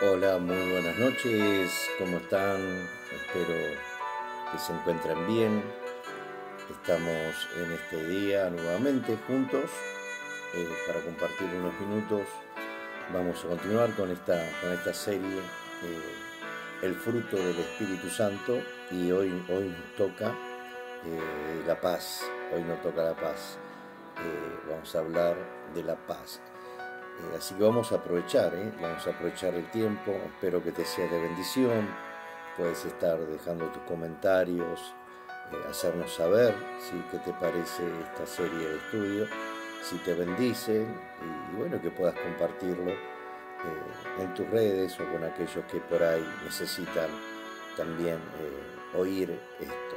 Hola, muy buenas noches, ¿cómo están? Espero que se encuentren bien. Estamos en este día nuevamente juntos para compartir unos minutos. Vamos a continuar con esta serie, El fruto del Espíritu Santo, y hoy nos toca la paz. Hoy nos toca la paz. Vamos a hablar de la paz. Así que vamos a aprovechar el tiempo. Espero que te sea de bendición. Puedes estar dejando tus comentarios, hacernos saber qué te parece esta serie de estudio, si te bendicen y bueno, que puedas compartirlo en tus redes o con aquellos que por ahí necesitan también oír esto.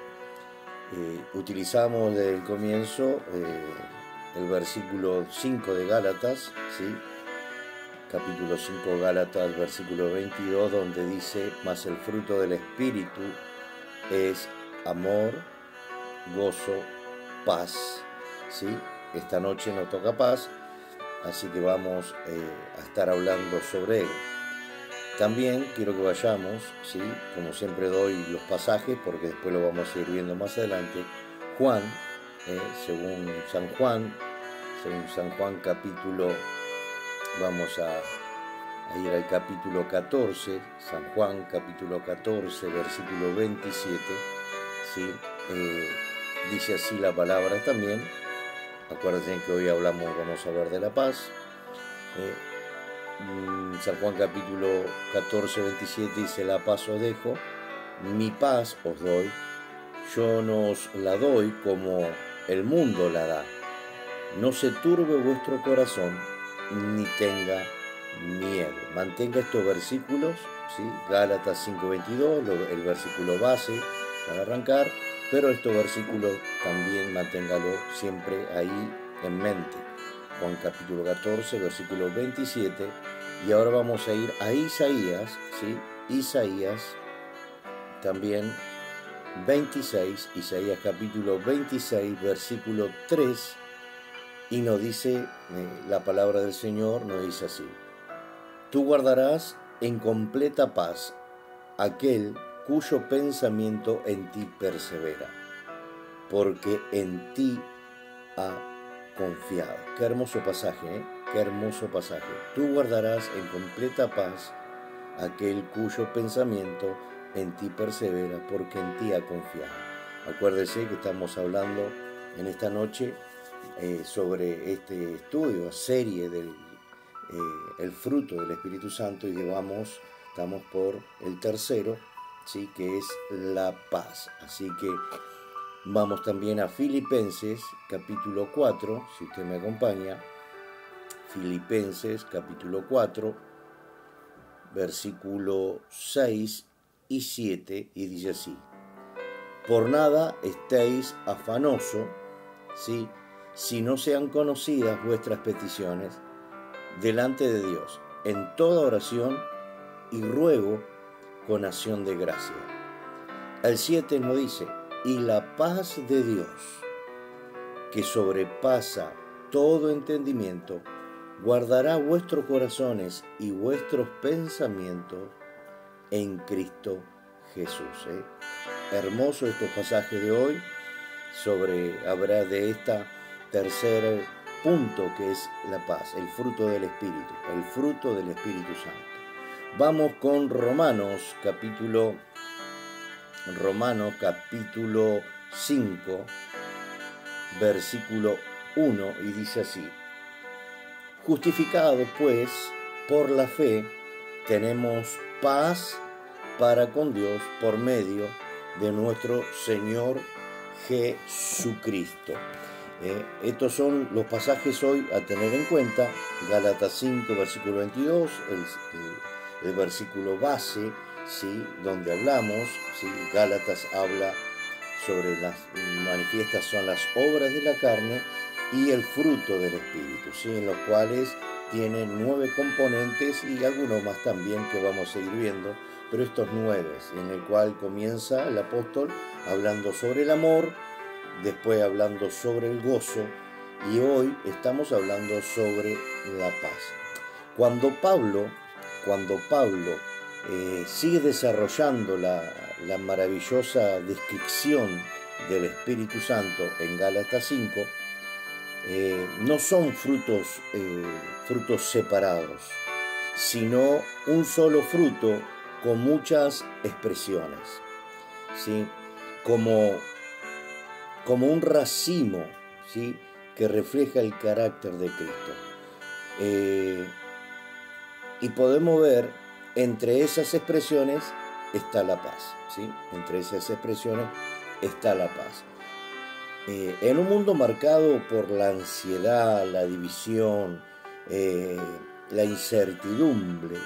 Utilizamos desde el comienzo el versículo 5 de Gálatas, ¿sí? Capítulo 5 Gálatas, versículo 22, donde dice: mas el fruto del Espíritu es amor, gozo, paz. ¿Sí? Esta noche nos toca paz, así que vamos a estar hablando sobre él. También quiero que vayamos, ¿sí? Como siempre doy los pasajes, porque después lo vamos a ir viendo más adelante. Juan, según San Juan capítulo, vamos a ir al capítulo 14, San Juan capítulo 14, versículo 27, ¿sí? Dice así la palabra también. Acuérdense que hoy vamos a hablar de la paz. San Juan capítulo 14, 27 dice: la paz os dejo, mi paz os doy, yo no os la doy como el mundo la da. No se turbe vuestro corazón, ni tenga miedo. Mantenga estos versículos, ¿sí? Gálatas 5:22, el versículo base para arrancar, pero estos versículos también manténgalo siempre ahí en mente. Juan capítulo 14, versículo 27, y ahora vamos a ir a Isaías, ¿sí? Isaías también 26, Isaías capítulo 26, versículo 3, y nos dice, la palabra del Señor nos dice así: tú guardarás en completa paz aquel cuyo pensamiento en ti persevera, porque en ti ha confiado. Qué hermoso pasaje, ¿eh? Qué hermoso pasaje. Tú guardarás en completa paz aquel cuyo pensamiento en ti persevera, porque en ti ha confiado. Acuérdese que estamos hablando en esta noche sobre este estudio, serie del el fruto del Espíritu Santo, y estamos por el tercero, ¿sí? Que es la paz. Así que vamos también a Filipenses capítulo 4, si usted me acompaña. Filipenses capítulo 4, versículo 6 y 7, y dice así: por nada estéis afanoso, ¿sí? Si no sean conocidas vuestras peticiones delante de Dios, en toda oración y ruego con acción de gracia. El 7 nos dice: y la paz de Dios, que sobrepasa todo entendimiento, guardará vuestros corazones y vuestros pensamientos en Cristo Jesús. Hermoso estos pasajes de hoy, habrá de esta tercer punto, que es la paz, el fruto del Espíritu, el fruto del Espíritu Santo. Vamos con Romanos capítulo 5, versículo 1, y dice así: justificados pues por la fe, tenemos paz para con Dios por medio de nuestro Señor Jesucristo. Estos son los pasajes hoy a tener en cuenta. Gálatas 5, versículo 22, el versículo base, ¿sí? Donde hablamos, ¿sí? Gálatas habla sobre manifiestas son las obras de la carne y el fruto del Espíritu, ¿sí? En los cuales tienen 9 componentes y algunos más también que vamos a ir viendo, pero estos 9, en el cual comienza el apóstol hablando sobre el amor, después hablando sobre el gozo, y hoy estamos hablando sobre la paz. Cuando cuando Pablo sigue desarrollando la maravillosa descripción del Espíritu Santo en Gálatas 5, no son frutos separados, sino un solo fruto con muchas expresiones, ¿sí? Como un racimo, ¿sí? Que refleja el carácter de Cristo. Y podemos ver, entre esas expresiones está la paz, ¿sí? Entre esas expresiones está la paz. En un mundo marcado por la ansiedad, la división, la incertidumbre,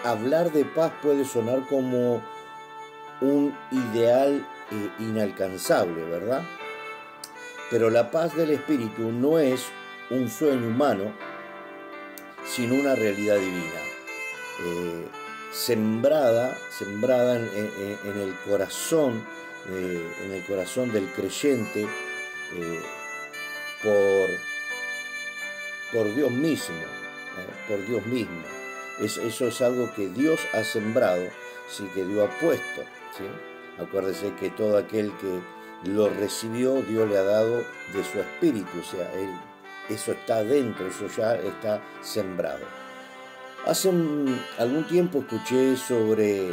hablar de paz puede sonar como un ideal inalcanzable, ¿verdad? Pero la paz del espíritu no es un sueño humano, sino una realidad divina, sembrada en el corazón del creyente por Dios mismo, por Dios mismo. Eso es algo que Dios ha sembrado, sí, que Dios ha puesto, ¿sí? Acuérdese que todo aquel que lo recibió, Dios le ha dado de su espíritu, o sea, eso está dentro, eso ya está sembrado. Hace algún tiempo escuché sobre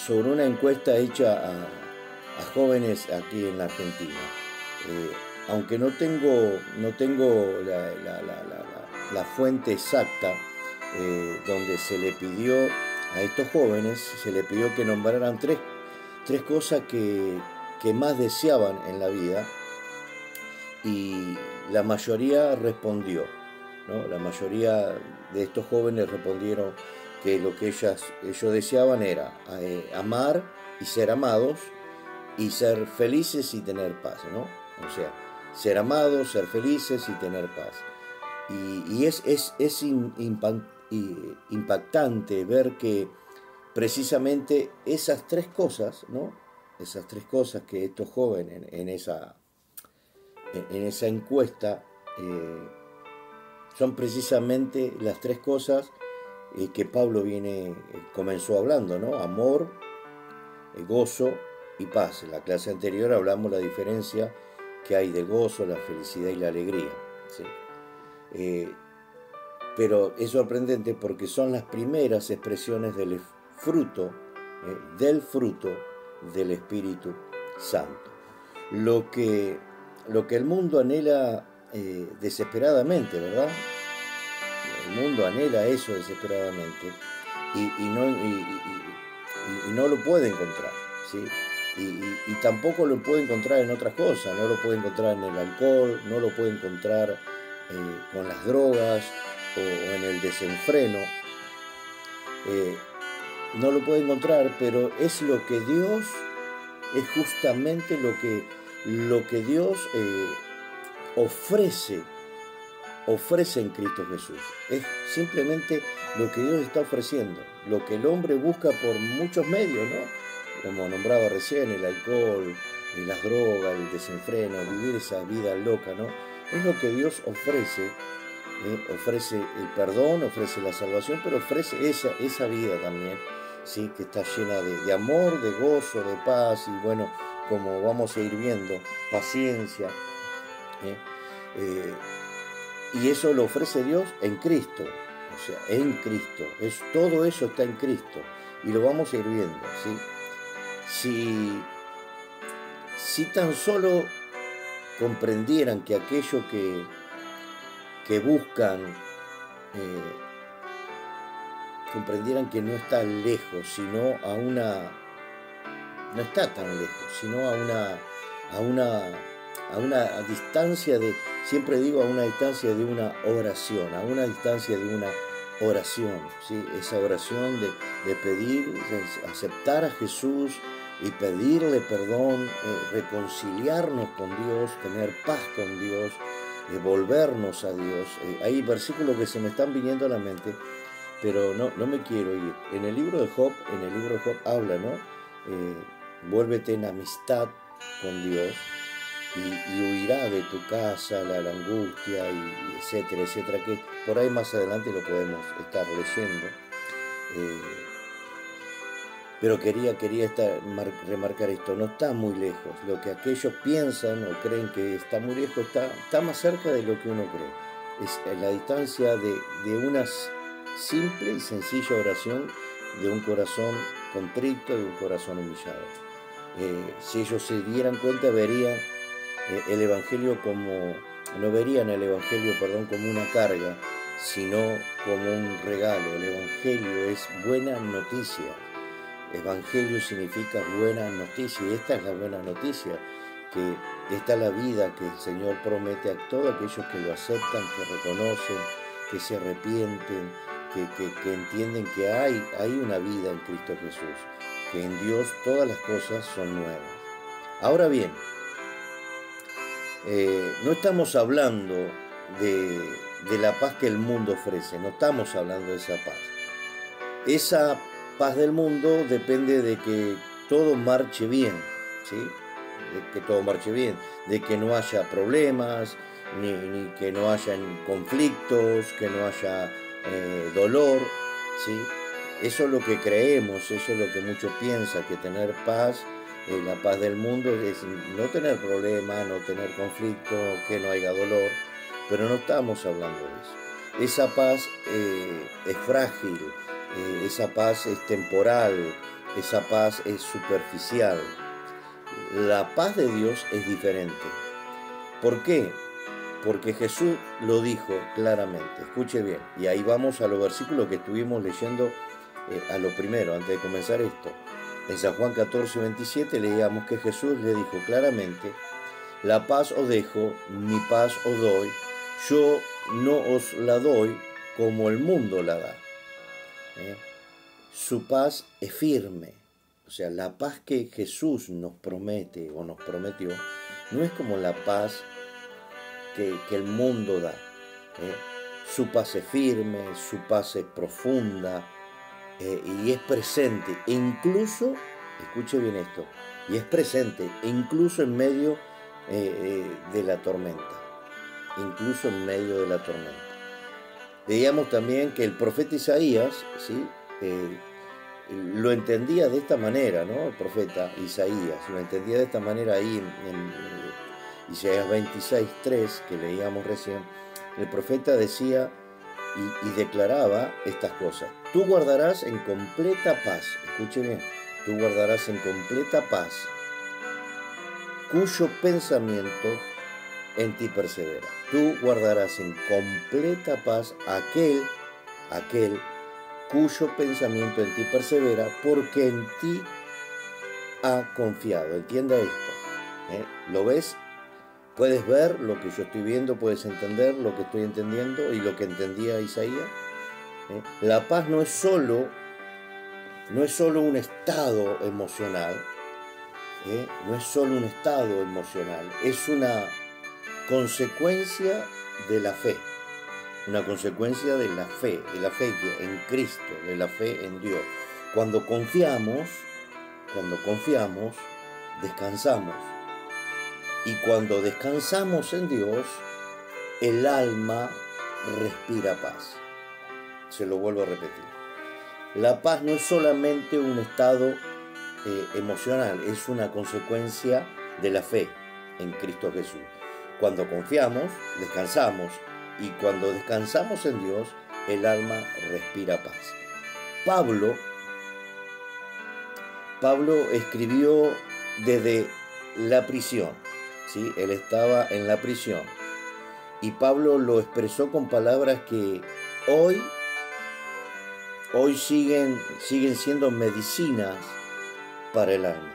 una encuesta hecha a jóvenes aquí en la Argentina. Aunque no tengo la fuente exacta, donde se le pidió a estos jóvenes, se le pidió que nombraran tres cosas que más deseaban en la vida, y la mayoría respondió, ¿no? La mayoría de estos jóvenes respondieron que lo que ellos deseaban era amar y ser amados, y ser felices y tener paz, ¿no? O sea, ser amados, ser felices y tener paz. Y es impactante ver que precisamente esas tres cosas, ¿no? Esas tres cosas que estos jóvenes en esa encuesta son precisamente las tres cosas que Pablo comenzó hablando, ¿no? Amor, gozo y paz. En la clase anterior hablamos la diferencia que hay del gozo, la felicidad y la alegría, ¿sí? Pero es sorprendente porque son las primeras expresiones del fruto del Espíritu Santo. Lo que el mundo anhela desesperadamente, ¿verdad? El mundo anhela eso desesperadamente y no lo puede encontrar, ¿sí? Y tampoco lo puede encontrar en otras cosas, no lo puede encontrar en el alcohol, no lo puede encontrar con las drogas o en el desenfreno, no lo puede encontrar, pero es lo que Dios, es justamente lo que Dios ofrece en Cristo Jesús. Es simplemente lo que Dios está ofreciendo, lo que el hombre busca por muchos medios, ¿no? Como nombraba recién, el alcohol, las drogas, el desenfreno, vivir esa vida loca, ¿no? Es lo que Dios ofrece. Ofrece el perdón, ofrece la salvación, pero ofrece esa vida también, ¿sí? Que está llena de amor, de gozo, de paz, y bueno, como vamos a ir viendo, paciencia. Y eso lo ofrece Dios en Cristo, o sea, en Cristo. Todo eso está en Cristo, y lo vamos a ir viendo, ¿sí? Si tan solo comprendieran que aquello que buscan, comprendieran que no está lejos, sino no está tan lejos, sino a una distancia siempre digo, a una distancia de una oración, ¿sí? Esa oración de pedir, de aceptar a Jesús y pedirle perdón, reconciliarnos con Dios, tener paz con Dios, volvernos a Dios. Hay versículos que se me están viniendo a la mente, pero no me quiero ir. En el libro de Job habla, ¿no? Vuélvete en amistad con Dios, y huirá de tu casa la angustia, y etcétera, etcétera, que por ahí más adelante lo podemos estar leyendo. Eh, pero remarcar esto, no está muy lejos. Lo que aquellos piensan o creen que está muy lejos está más cerca de lo que uno cree. Es la distancia de una simple y sencilla oración de un corazón contrito, de un corazón humillado. Si ellos se dieran cuenta, verían el Evangelio no verían el Evangelio, perdón, como una carga, sino como un regalo. El Evangelio es buena noticia. Evangelio significa buena noticia, y esta es la buena noticia, que esta es la vida que el Señor promete a todos aquellos que lo aceptan, que reconocen, que se arrepienten, que entienden que hay una vida en Cristo Jesús, que en Dios todas las cosas son nuevas. Ahora bien, no estamos hablando de la paz que el mundo ofrece, no estamos hablando de esa paz. Esa paz del mundo depende de que todo marche bien, ¿sí? De que todo marche bien, de que no haya problemas, ni que no haya conflictos, que no haya dolor, ¿sí? Eso es lo que creemos, eso es lo que muchos piensan, que tener paz, la paz del mundo es no tener problemas, no tener conflicto, que no haya dolor, pero no estamos hablando de eso. Esa paz es frágil, esa paz es temporal, esa paz es superficial. La paz de Dios es diferente. ¿Por qué? Porque Jesús lo dijo claramente. Escuche bien. Y ahí vamos a los versículos que estuvimos leyendo a lo primero, antes de comenzar esto. En San Juan 14, 27 leíamos que Jesús le dijo claramente: la paz os dejo, mi paz os doy. Yo no os la doy como el mundo la da. Su paz es firme. O sea, la paz que Jesús nos promete o nos prometió no es como la paz que el mundo da. Su paz es firme, su paz es profunda y es presente. E incluso, escuche bien esto, y es presente incluso en medio de la tormenta. Incluso en medio de la tormenta. Veíamos también que el profeta Isaías, ¿sí? Lo entendía de esta manera, ¿no? El profeta Isaías lo entendía de esta manera ahí en Isaías 26:3, que leíamos recién. El profeta decía y declaraba estas cosas: tú guardarás en completa paz, escuche bien, tú guardarás en completa paz, cuyo pensamiento en ti persevera. Tú guardarás en completa paz aquel cuyo pensamiento en ti persevera, porque en ti ha confiado. Entienda esto. ¿Lo ves? Puedes ver lo que yo estoy viendo, puedes entender lo que estoy entendiendo y lo que entendía Isaías. La paz no es solo un estado emocional, no es solo un estado emocional, es una consecuencia de la fe. Una consecuencia de la fe en Cristo, de la fe en Dios. Cuando confiamos, descansamos. Y cuando descansamos en Dios, el alma respira paz. Se lo vuelvo a repetir. La paz no es solamente un estado emocional, es una consecuencia de la fe en Cristo Jesús. Cuando confiamos, descansamos. Y cuando descansamos en Dios, el alma respira paz. Pablo escribió desde la prisión, ¿sí? Él estaba en la prisión. Y Pablo lo expresó con palabras que hoy siguen siendo medicinas para el alma.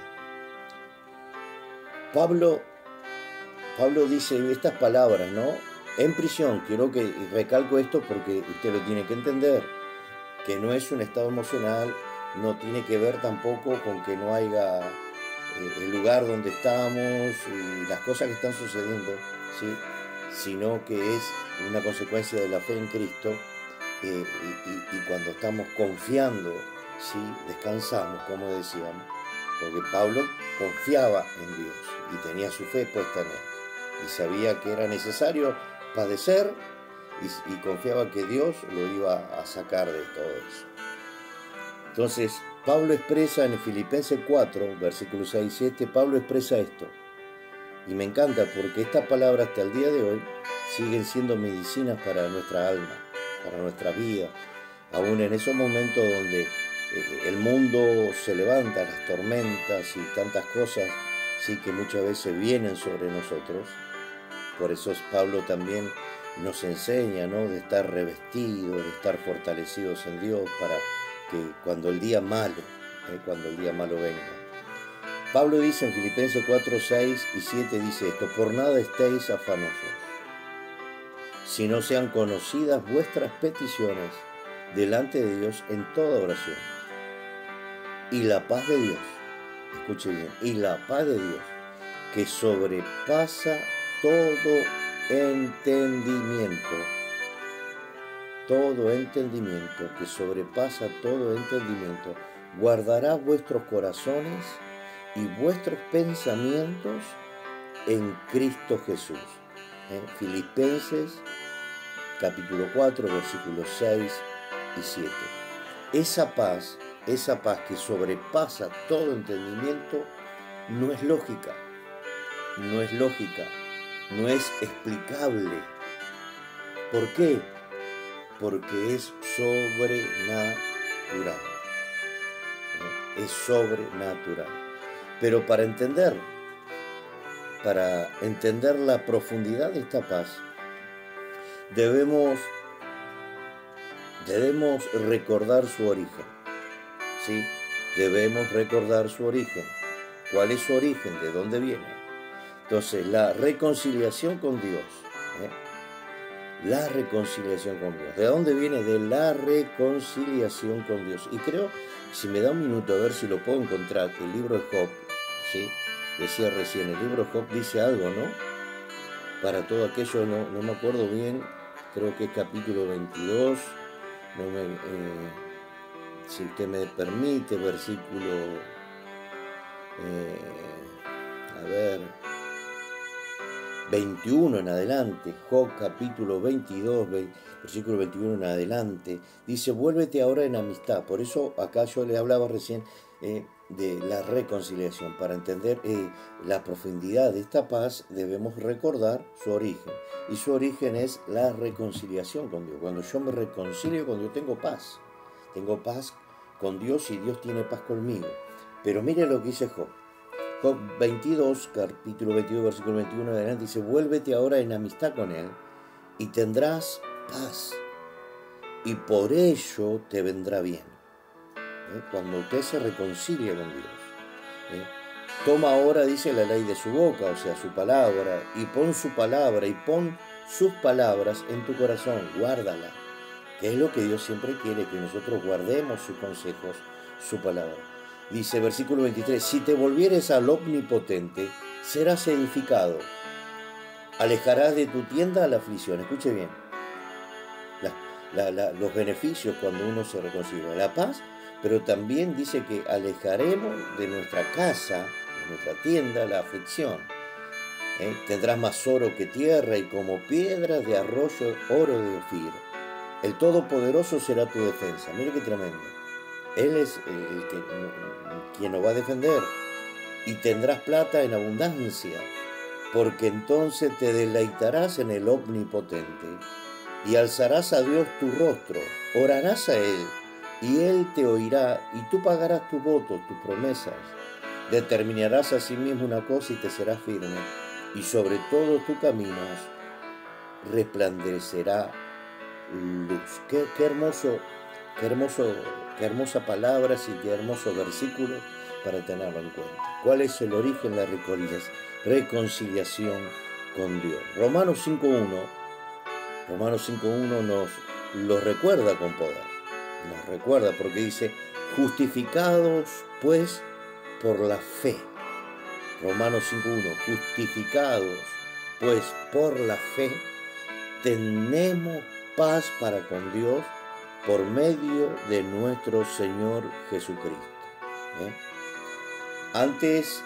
Pablo dice estas palabras, ¿no? En prisión, quiero que recalco esto porque usted lo tiene que entender, que no es un estado emocional, no tiene que ver tampoco con que no haya el lugar donde estamos y las cosas que están sucediendo, ¿sí? Sino que es una consecuencia de la fe en Cristo y cuando estamos confiando, ¿sí? Descansamos, como decíamos, porque Pablo confiaba en Dios. y tenía su fe puesta en él. Y sabía que era necesario padecer y confiaba que Dios lo iba a sacar de todo eso. Entonces, Pablo expresa en Filipenses 4, versículos 6 y 7, Pablo expresa esto. Y me encanta porque estas palabras hasta el día de hoy siguen siendo medicinas para nuestra alma, para nuestra vida, aún en esos momentos donde el mundo se levanta, las tormentas y tantas cosas, sí, que muchas veces vienen sobre nosotros. Por eso Pablo también nos enseña, ¿no?, de estar revestidos, de estar fortalecidos en Dios para que cuando el día malo venga. Pablo dice en Filipenses 4, 6 y 7, dice esto: por nada estéis afanosos, si no sean conocidas vuestras peticiones delante de Dios en toda oración. Y la paz de Dios, escuche bien, y la paz de Dios, que sobrepasa todo entendimiento, que sobrepasa todo entendimiento, guardará vuestros corazones y vuestros pensamientos en Cristo Jesús. Filipenses capítulo 4, versículos 6 y 7. Esa paz que sobrepasa todo entendimiento, no es lógica, no es explicable. ¿Por qué? Porque es sobrenatural. Es sobrenatural. Pero para entender la profundidad de esta paz, debemos recordar su origen, ¿sí? Debemos recordar su origen. ¿Cuál es su origen? ¿De dónde viene? Entonces, la reconciliación con Dios, la reconciliación con Dios. ¿De dónde viene? De la reconciliación con Dios. Y creo, si me da un minuto a ver si lo puedo encontrar, el libro de Job, ¿sí? Decía recién, el libro de Job dice algo, ¿no? Para todo aquello, no me acuerdo bien, creo que es capítulo 22, si usted me permite, versículo, 21 en adelante, Job capítulo 22, versículo 21 en adelante, dice: vuélvete ahora en amistad. Por eso acá yo le hablaba recién de la reconciliación. Para entender la profundidad de esta paz, debemos recordar su origen. Y su origen es la reconciliación con Dios. Cuando yo me reconcilio con Dios, tengo paz. Tengo paz con Dios y Dios tiene paz conmigo. Pero mire lo que dice Job. Job 22, capítulo 22, versículo 21 adelante, dice: vuélvete ahora en amistad con Él y tendrás paz, y por ello te vendrá bien. Cuando usted se reconcilia con Dios, toma ahora, dice, la ley de su boca, o sea, su palabra, y pon su palabra y pon sus palabras en tu corazón, guárdala, que es lo que Dios siempre quiere, que nosotros guardemos sus consejos, su palabra. Dice, versículo 23, si te volvieres al Omnipotente, serás edificado, alejarás de tu tienda la aflicción. Escuche bien, los beneficios cuando uno se reconcilia, la paz, pero también dice que alejaremos de nuestra casa, de nuestra tienda, la aflicción. Tendrás más oro que tierra y como piedras de arroyo, oro de Ofir. El Todopoderoso será tu defensa. Mire qué tremendo. Él es quien nos va a defender. Y tendrás plata en abundancia, porque entonces te deleitarás en el Omnipotente y alzarás a Dios tu rostro, orarás a Él y Él te oirá y tú pagarás tus votos, tus promesas. Determinarás a sí mismo una cosa y te serás firme, y sobre todos tus caminos resplandecerá luz. Qué hermosa palabras y qué hermoso versículo para tenerlo en cuenta. ¿Cuál es el origen de la reconciliación con Dios? Romanos 5.1 nos lo recuerda con poder. Nos recuerda porque dice, justificados pues por la fe. Romanos 5.1, justificados pues por la fe, tenemos paz para con Dios por medio de nuestro Señor Jesucristo. Antes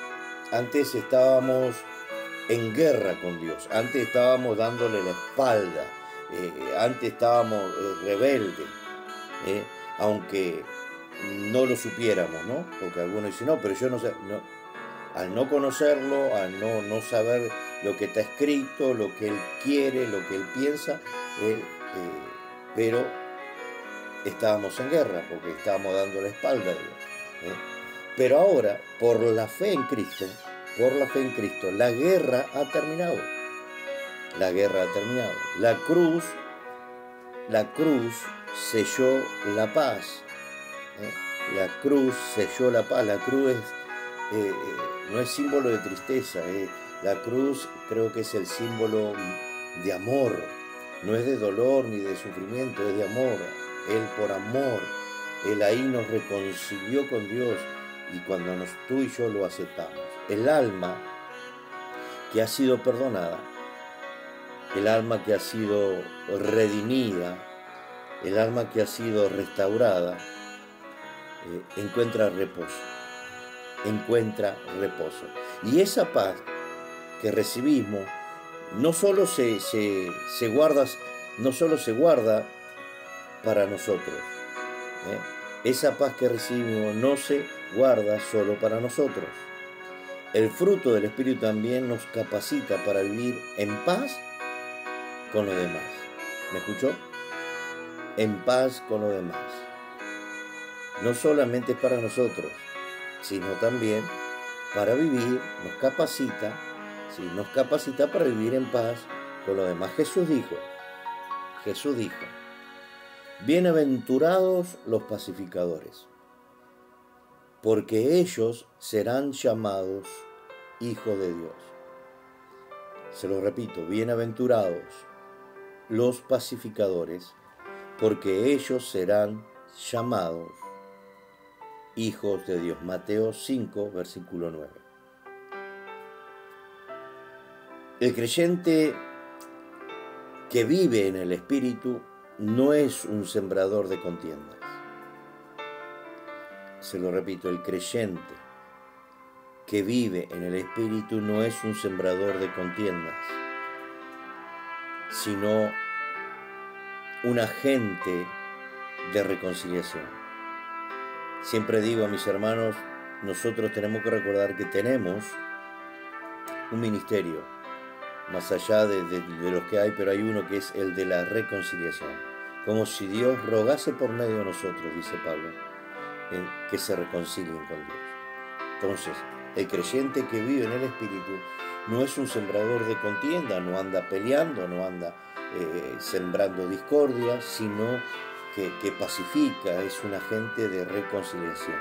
Antes estábamos en guerra con Dios, antes estábamos dándole la espalda, antes estábamos rebeldes, aunque no lo supiéramos, ¿no? Porque algunos dicen, no, pero yo no sé, no, al no conocerlo, al no saber lo que está escrito, lo que él quiere, lo que él piensa, pero estábamos en guerra porque estábamos dando la espalda a Dios. Pero ahora, por la fe en Cristo, la guerra ha terminado. La guerra ha terminado. La cruz selló la paz. La cruz selló la paz. La cruz no es símbolo de tristeza. La cruz creo que es el símbolo de amor. No es de dolor ni de sufrimiento, es de amor. Él por amor, Él ahí nos reconcilió con Dios y cuando tú y yo lo aceptamos. El alma que ha sido perdonada, el alma que ha sido redimida, el alma que ha sido restaurada, encuentra reposo. Y esa paz que recibimos no solo se guarda para nosotros. Esa paz que recibimos no se guarda solo para nosotros. El fruto del Espíritu también nos capacita para vivir en paz con los demás. ¿Me escuchó? En paz con los demás. No solamente es para nosotros, sino también para vivir, nos capacita para vivir en paz con los demás. Jesús dijo, bienaventurados los pacificadores, porque ellos serán llamados hijos de Dios. Se lo repito, bienaventurados los pacificadores, porque ellos serán llamados hijos de Dios. Mateo 5, versículo 9. El creyente que vive en el Espíritu no es un sembrador de contiendas. Se lo repito, el creyente que vive en el Espíritu no es un sembrador de contiendas, sino un agente de reconciliación. Siempre digo a mis hermanos, nosotros tenemos que recordar que tenemos un ministerio, más allá de los que hay, pero hay uno que es el de la reconciliación. Como si Dios rogase por medio de nosotros, dice Pablo, que se reconcilien con Dios. Entonces, el creyente que vive en el Espíritu no es un sembrador de contienda, no anda peleando, no anda sembrando discordia, sino que pacifica, es un agente de reconciliación.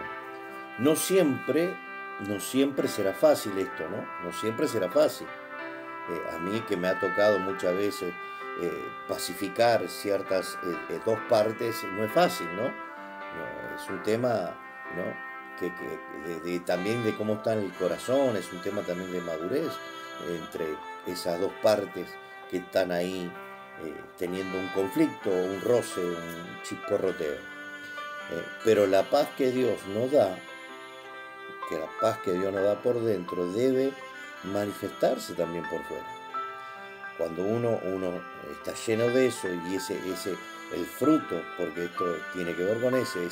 No siempre será fácil esto, ¿no? No siempre será fácil. A mí que me ha tocado muchas veces pacificar ciertas dos partes, no es fácil, ¿no? Es un tema, ¿no? También de cómo está en el corazón, es un tema también de madurez entre esas dos partes que están ahí teniendo un conflicto, un roce, un chisporroteo. Pero la paz que Dios nos da, por dentro, debe manifestarse también por fuera. Cuando uno está lleno de eso y el fruto, porque esto tiene que ver con ese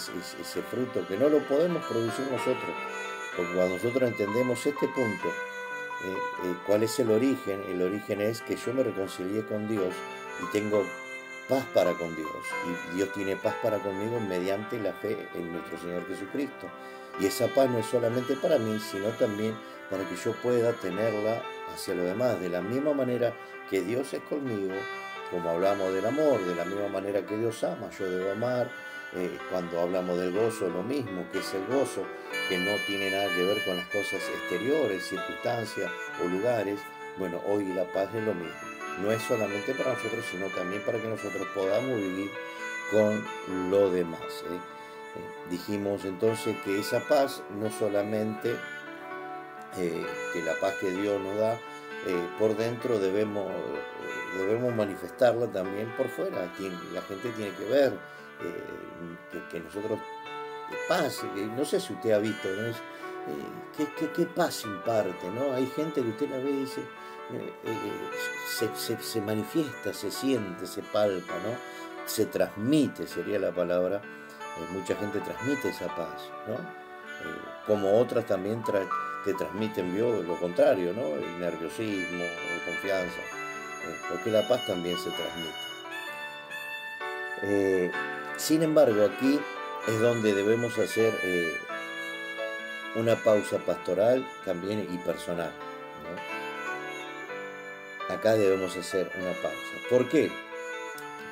fruto que no lo podemos producir nosotros, porque cuando nosotros entendemos este punto, ¿cuál es el origen? El origen es que yo me reconcilié con Dios y tengo paz para con Dios, y Dios tiene paz para conmigo mediante la fe en nuestro Señor Jesucristo. Y esa paz no es solamente para mí, sino también para que yo pueda tenerla hacia los demás, de la misma manera que Dios es conmigo. Como hablamos del amor, de la misma manera que Dios ama, yo debo amar. Cuando hablamos del gozo, lo mismo, que es el gozo, que no tiene nada que ver con las cosas exteriores, circunstancias o lugares. Bueno, hoy la paz es lo mismo. No es solamente para nosotros, sino también para que nosotros podamos vivir con lo demás. Dijimos entonces que esa paz no solamente que la paz que Dios nos da por dentro, debemos manifestarla también por fuera. La gente tiene que ver que nosotros paz. No sé si usted ha visto, ¿no? ¿Qué paz imparte, ¿no? Hay gente que usted la ve y dice, se manifiesta, se siente, se palpa, ¿no? Se transmite, sería la palabra. Mucha gente transmite esa paz, ¿no? Como otras también te transmiten lo contrario, ¿no? El nerviosismo, la confianza, porque la paz también se transmite. Sin embargo, aquí es donde debemos hacer una pausa pastoral también y personal, ¿no? Acá debemos hacer una pausa. ¿Por qué?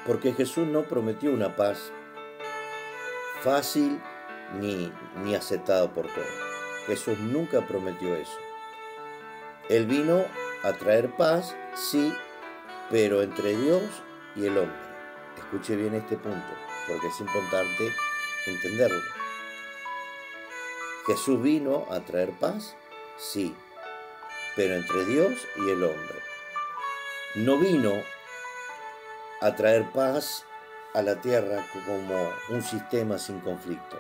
Porque Jesús no prometió una paz fácil ni aceptada por todos. Jesús nunca prometió eso. Él vino a traer paz, sí, pero entre Dios y el hombre. Escuche bien este punto, porque es importante entenderlo. Jesús vino a traer paz, sí, pero entre Dios y el hombre. No vino a traer paz a la tierra como un sistema sin conflicto.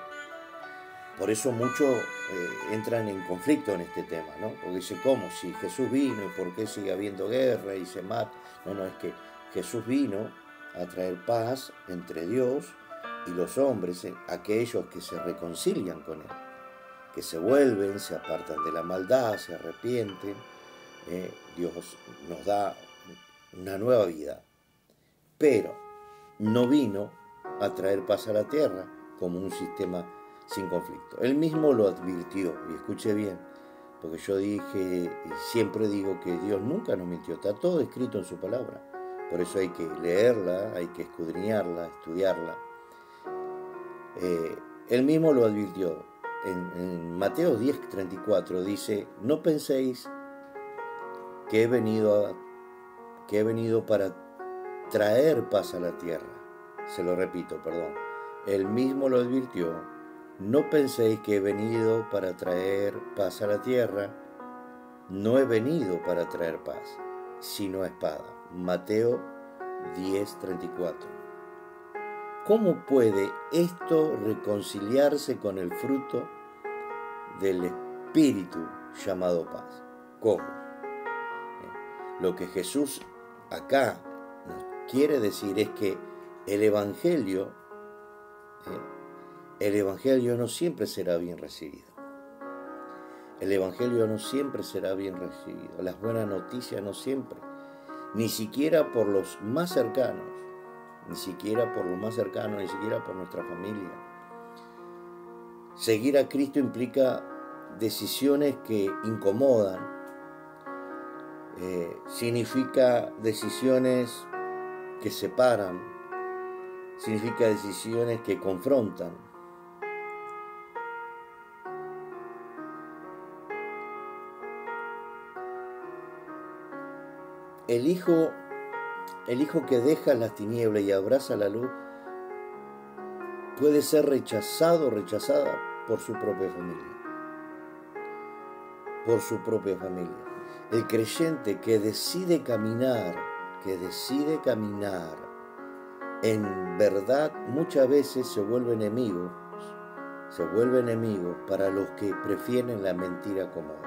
Por eso muchos entran en conflicto en este tema, ¿no? Porque dice, ¿cómo? Si Jesús vino, ¿y por qué sigue habiendo guerra y se mata? No, es que Jesús vino a traer paz entre Dios y los hombres, aquellos que se reconcilian con Él, que se vuelven, se apartan de la maldad, se arrepienten. Dios nos da una nueva vida. Pero no vino a traer paz a la tierra como un sistema sin conflicto. Él mismo lo advirtió, y escuche bien, porque yo dije y siempre digo que Dios nunca nos mintió, está todo escrito en su palabra. Por eso hay que leerla, hay que escudriñarla, estudiarla. Él mismo lo advirtió. En Mateo 10:34 dice, no penséis que he venido para traer paz a la tierra. Se lo repito, perdón. Él mismo lo advirtió. No penséis que he venido para traer paz a la tierra. No he venido para traer paz, sino espada. Mateo 10:34. ¿Cómo puede esto reconciliarse con el fruto del Espíritu llamado paz? ¿Cómo? Lo que Jesús acá nos quiere decir es que el Evangelio no siempre será bien recibido. El Evangelio no siempre será bien recibido. Las buenas noticias no siempre. Ni siquiera por los más cercanos. Ni siquiera por nuestra familia. Seguir a Cristo implica decisiones que incomodan. Significa decisiones que separan. Significa decisiones que confrontan. El hijo que deja las tinieblas y abraza la luz puede ser rechazado o rechazada por su propia familia. Por su propia familia. El creyente que decide caminar en verdad, muchas veces se vuelve enemigo para los que prefieren la mentira cómoda.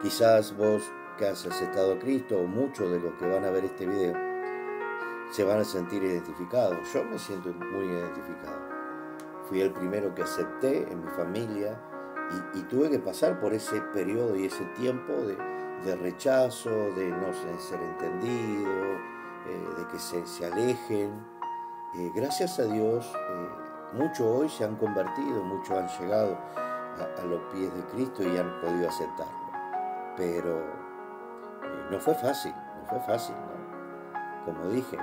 Quizás vos que has aceptado a Cristo o muchos de los que van a ver este video se van a sentir identificados. Yo me siento muy identificado. Fui el primero que acepté en mi familia y tuve que pasar por ese periodo y ese tiempo de rechazo, de no ser entendido, de que se alejen. Gracias a Dios, muchos hoy se han convertido, muchos han llegado a los pies de Cristo y han podido aceptarlo. Pero no fue fácil, ¿no? Como dije,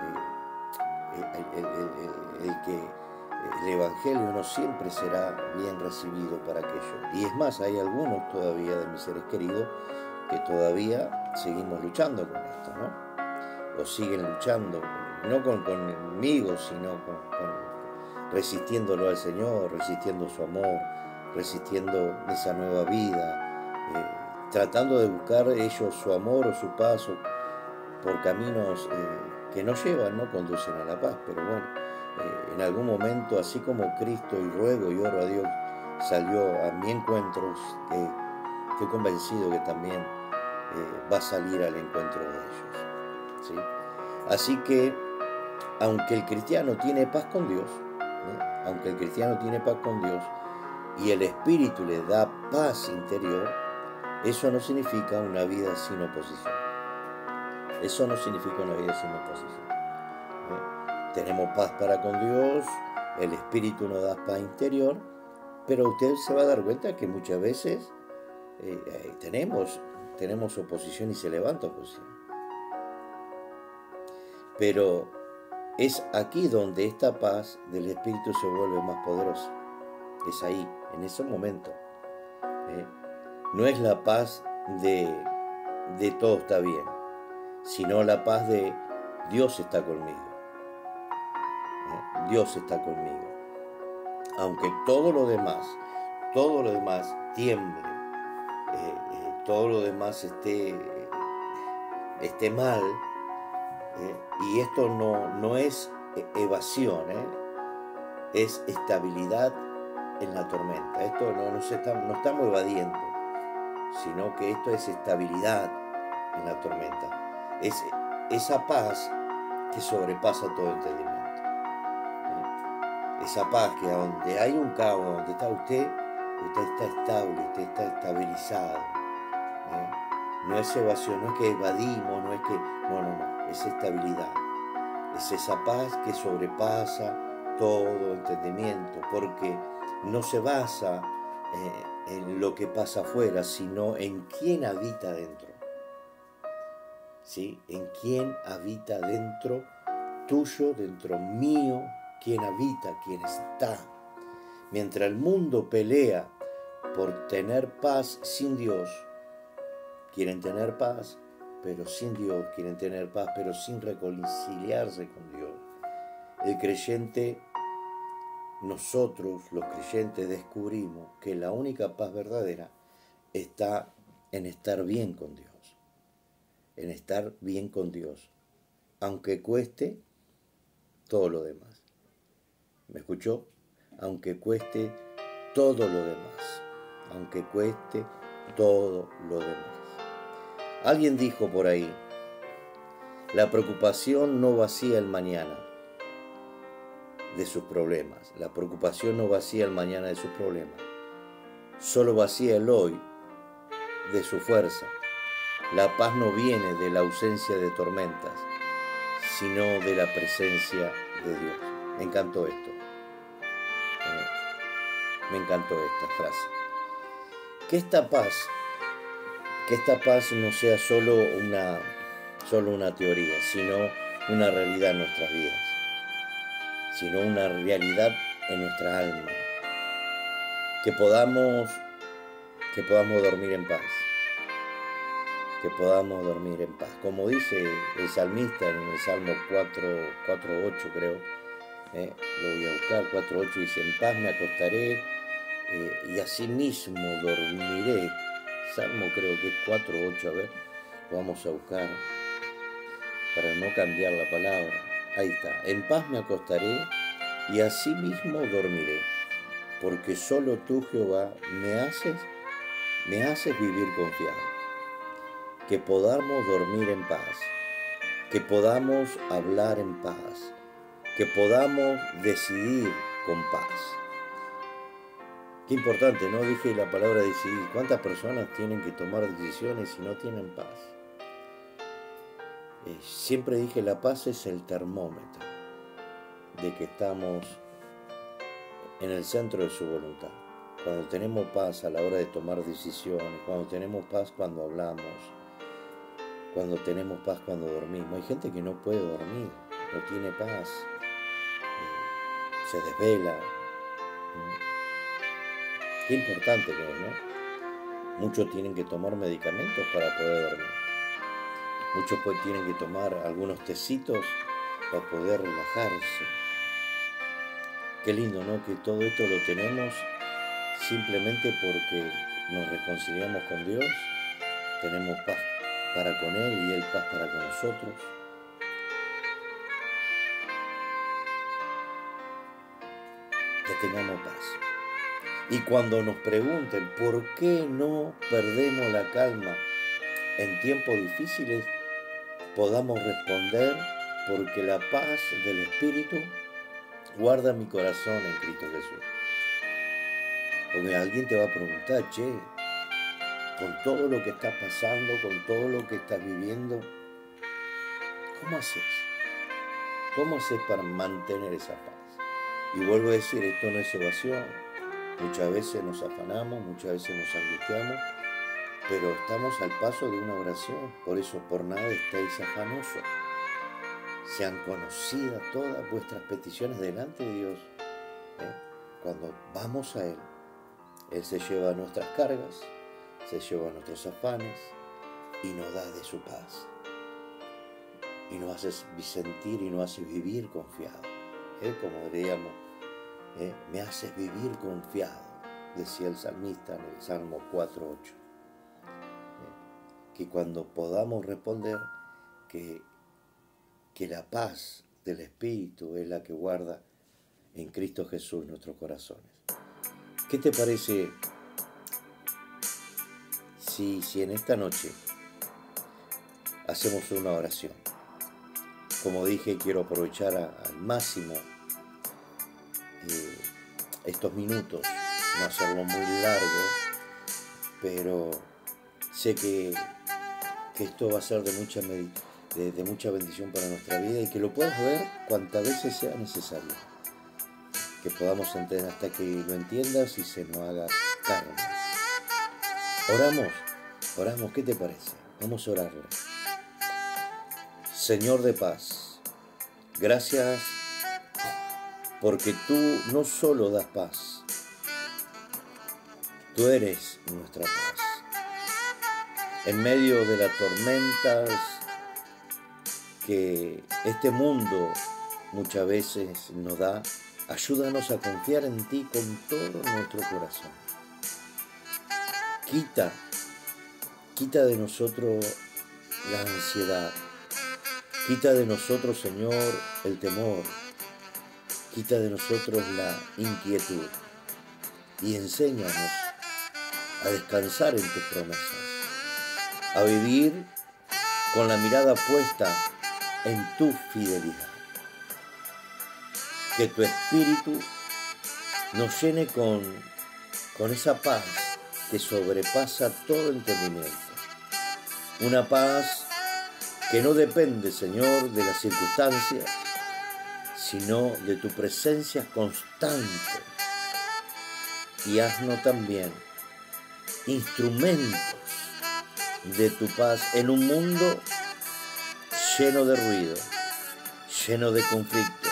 el Evangelio no siempre será bien recibido para aquellos. Y es más, hay algunos todavía de mis seres queridos que todavía seguimos luchando con esto, ¿no? O siguen luchando, no conmigo, sino resistiéndolo al Señor, resistiendo su amor, resistiendo esa nueva vida, tratando de buscar ellos su amor o su paso por caminos que no llevan, no conducen a la paz. Pero bueno, en algún momento, así como Cristo, y ruego y oro a Dios salió a mi encuentro, estoy convencido que también va a salir al encuentro de ellos, ¿sí? Así que, aunque el cristiano tiene paz con Dios, aunque el cristiano tiene paz con Dios y el Espíritu le da paz interior, eso no significa una vida sin oposición. Eso no significa una vida sin oposición. Tenemos paz para con Dios, el Espíritu nos da paz interior, pero usted se va a dar cuenta que muchas veces tenemos oposición y se levanta oposición. Pero es aquí donde esta paz del Espíritu se vuelve más poderosa. Es ahí, en ese momento. No es la paz de todo está bien, sino la paz de Dios está conmigo. Dios está conmigo. Aunque todo lo demás tiemble, todo lo demás esté mal, y esto no es evasión, es estabilidad en la tormenta. Esto no estamos evadiendo, sino que esto es estabilidad en la tormenta. Es esa paz que sobrepasa todo entendimiento. Esa paz que donde hay un caos, donde está usted está estable, usted está estabilizado. No es evasión, no es que evadimos, no es que... No, es estabilidad. Es esa paz que sobrepasa todo entendimiento, porque no se basa en lo que pasa afuera, sino en quién habita dentro. ¿Sí? En quién habita dentro tuyo, dentro mío, quién habita, quién está. Mientras el mundo pelea por tener paz sin Dios, quieren tener paz, pero sin Dios, quieren tener paz, pero sin reconciliarse con Dios. El creyente, nosotros los creyentes descubrimos que la única paz verdadera está en estar bien con Dios. En estar bien con Dios, aunque cueste todo lo demás. ¿Me escuchó? Aunque cueste todo lo demás. Aunque cueste todo lo demás. Alguien dijo por ahí, la preocupación no vacía el mañana de sus problemas. La preocupación no vacía el mañana de sus problemas. Solo vacía el hoy de su fuerza. La paz no viene de la ausencia de tormentas, sino de la presencia de Dios. Me encantó esto. Me encantó esta frase. Que esta paz no sea solo una teoría, sino una realidad en nuestras vidas, sino una realidad en nuestra alma. Que podamos dormir en paz. Que podamos dormir en paz. Como dice el salmista en el Salmo 4:8 creo, lo voy a buscar, 4:8 dice, en paz me acostaré y asimismo dormiré. Salmo creo que es 4:8, a ver, lo vamos a buscar para no cambiar la palabra. Ahí está, en paz me acostaré y asimismo dormiré, porque solo tú, Jehová, me haces vivir confiado. Que podamos dormir en paz, que podamos hablar en paz, que podamos decidir con paz. Qué importante, ¿no? Dije la palabra decidir. ¿Cuántas personas tienen que tomar decisiones si no tienen paz? Siempre dije la paz es el termómetro de que estamos en el centro de su voluntad. Cuando tenemos paz a la hora de tomar decisiones, cuando tenemos paz cuando hablamos, cuando tenemos paz cuando dormimos. Hay gente que no puede dormir, no tiene paz, se desvela. Qué importante que es, ¿no? Muchos tienen que tomar medicamentos para poder dormir. Muchos tienen que tomar algunos tecitos para poder relajarse. Qué lindo, ¿no? Que todo esto lo tenemos simplemente porque nos reconciliamos con Dios, tenemos paz para con Él y Él paz para con nosotros. Que tengamos paz. Y cuando nos pregunten por qué no perdemos la calma en tiempos difíciles, podamos responder: porque la paz del Espíritu guarda mi corazón en Cristo Jesús. Porque alguien te va a preguntar: che, con todo lo que estás pasando, con todo lo que estás viviendo, ¿cómo haces? ¿Cómo haces para mantener esa paz? Y vuelvo a decir, esto no es evasión. Muchas veces nos afanamos, muchas veces nos angustiamos, pero estamos al paso de una oración. Por eso, por nada estéis afanosos. Sean conocidas todas vuestras peticiones delante de Dios. Cuando vamos a Él, Él se lleva nuestras cargas, se lleva nuestros afanes y nos da de su paz. Y nos hace sentir y nos hace vivir confiado. Como diríamos, me haces vivir confiado, decía el salmista en el Salmo 4:8. Que cuando podamos responder que la paz del Espíritu es la que guarda en Cristo Jesús nuestros corazones. ¿Qué te parece si en esta noche hacemos una oración? Como dije, quiero aprovechar al máximo estos minutos, no hacerlo muy largo, pero sé que esto va a ser de mucha bendición para nuestra vida y que lo puedas ver cuantas veces sea necesario. Que podamos entender hasta que lo entiendas y se nos haga carne. Oramos, ¿qué te parece? Vamos a orarle. Señor de paz, gracias porque tú no solo das paz, tú eres nuestra paz. En medio de las tormentas que este mundo muchas veces nos da, ayúdanos a confiar en ti con todo nuestro corazón. Quita de nosotros la ansiedad. Quita de nosotros, Señor, el temor. Quita de nosotros la inquietud. Y enséñanos a descansar en tus promesas. A vivir con la mirada puesta en tu fidelidad. Que tu Espíritu nos llene con esa paz que sobrepasa todo entendimiento. Una paz que no depende, Señor, de las circunstancias, sino de tu presencia constante. Y haznos también instrumentos de tu paz en un mundo lleno de ruido, lleno de conflicto,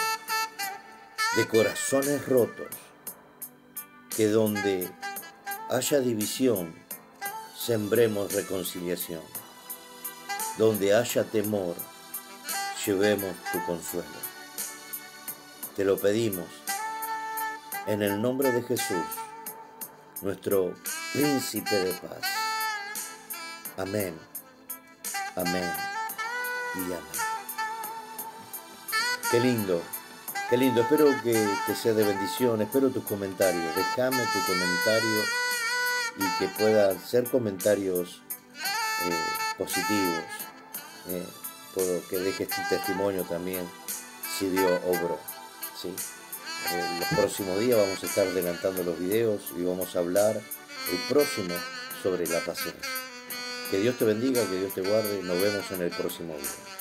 de corazones rotos, que donde haya división, sembremos reconciliación. Donde haya temor, llevemos tu consuelo. Te lo pedimos en el nombre de Jesús, nuestro príncipe de paz. Amén, amén y amén. Qué lindo, espero que sea de bendición, espero tus comentarios, déjame tu comentario y que puedan ser comentarios positivos, que dejes tu testimonio también, si Dios obró, ¿sí? Los próximos días vamos a estar adelantando los videos y vamos a hablar el próximo sobre la paciencia. Que Dios te bendiga, que Dios te guarde, nos vemos en el próximo video.